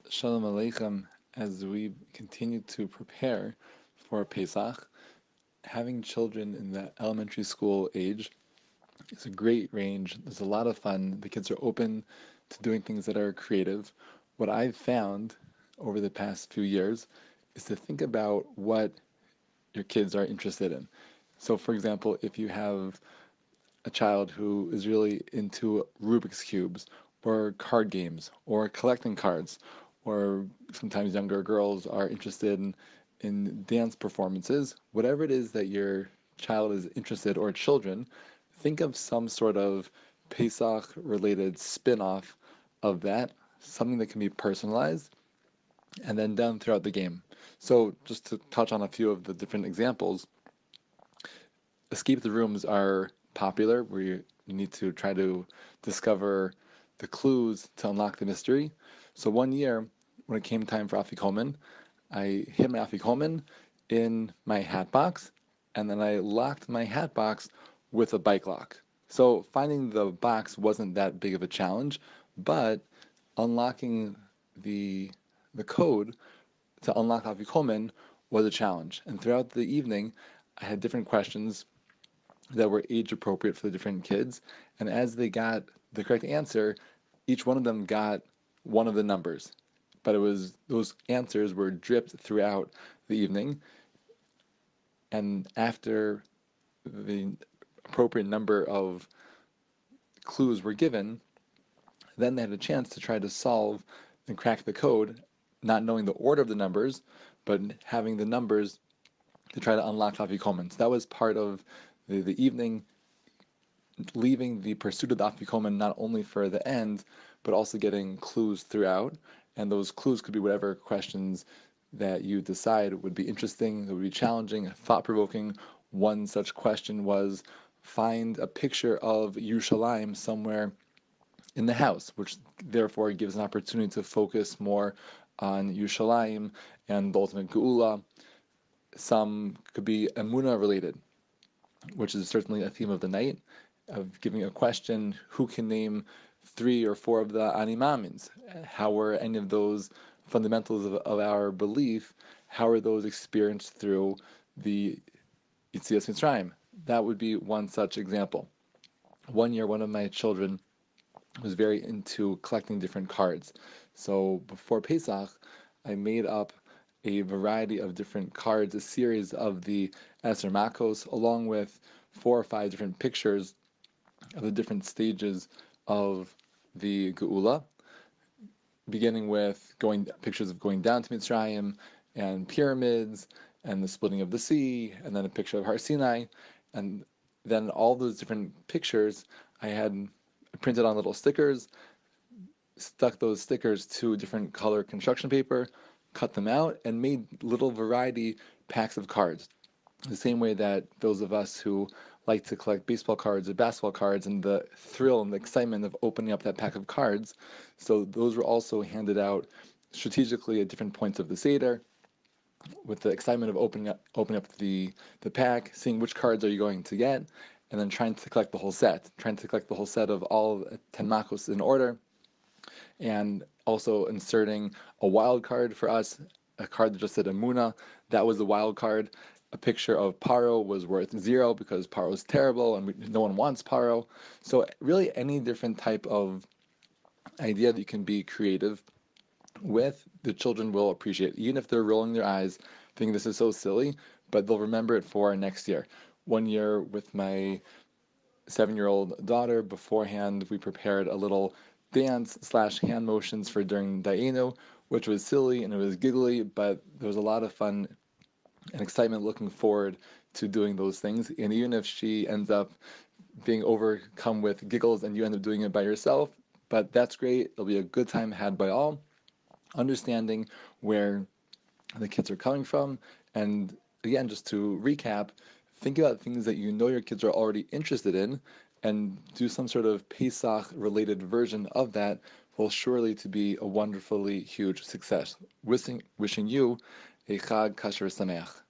Shalom Aleichem. As we continue to prepare for Pesach, having children in the elementary school age is a great range. There's a lot of fun. The kids are open to doing things that are creative. What I've found over the past few years is to think about what your kids are interested in. So, for example, if you have a child who is really into Rubik's Cubes or card games or collecting cards, or sometimes younger girls are interested in dance performances, whatever it is that your child is interested or children, think of some sort of Pesach related spin off of that, something that can be personalized and then done throughout the game. So, just to touch on a few of the different examples, escape the rooms are popular, where you need to try to discover the clues to unlock the mystery. So one year, when it came time for Afikoman, I hid my Afikoman in my hat box, and then I locked my hat box with a bike lock. So finding the box wasn't that big of a challenge, but unlocking the the code to unlock Afikoman was a challenge. And throughout the evening, I had different questions that were age appropriate for the different kids. And as they got the correct answer, each one of them got one of the numbers. But it was those answers were dripped throughout the evening. And after the appropriate number of clues were given, then they had a chance to try to solve and crack the code, not knowing the order of the numbers, but having the numbers to try to unlock Afikoman. So that was part of the evening, leaving the pursuit of the Afikoman not only for the end, but also getting clues throughout. And those clues could be whatever questions that you decide would be interesting, that would be challenging, thought-provoking. One such question was, find a picture of Yerushalayim somewhere in the house, which therefore gives an opportunity to focus more on Yerushalayim and the ultimate Geula. Some could be Emunah related, which is certainly a theme of the night, of giving a question, who can name 3 or 4 of the animamins? How were any of those fundamentals of our belief, how are those experienced through the Yetzias Mitzrayim? That would be one such example. One year, one of my children was very into collecting different cards. So before Pesach, I made up a variety of different cards, a series of the Eser Makos, along with 4 or 5 different pictures of the different stages of the Geula, beginning with pictures of going down to Mitzrayim and pyramids and the splitting of the sea, and then a picture of Har Sinai, and then all those different pictures I had printed on little stickers, stuck those stickers to different color construction paper, cut them out, and made little variety packs of cards. The same way that those of us who like to collect baseball cards or basketball cards, and the thrill and the excitement of opening up that pack of cards. So those were also handed out strategically at different points of the Seder, with the excitement of opening up the pack, seeing which cards are you going to get, and then trying to collect the whole set of all 10 makos in order, and also inserting a wild card for us, a card that just said Amuna. That was the wild card. A picture of Paro was worth 0 because Paro is terrible and no one wants Paro. So really any different type of idea that you can be creative with, the children will appreciate, even if they're rolling their eyes, thinking this is so silly, but they'll remember it for next year. One year with my 7-year-old daughter, beforehand, we prepared a little dance/hand motions for during Dayenu, which was silly and it was giggly, but there was a lot of fun and excitement looking forward to doing those things. And even if she ends up being overcome with giggles and you end up doing it by yourself, but that's great. It'll be a good time had by all. Understanding where the kids are coming from. And again, just to recap, think about things that you know your kids are already interested in and do some sort of Pesach related version of that will surely to be a wonderfully huge success. Wishing you a Chag Kasher Sameach.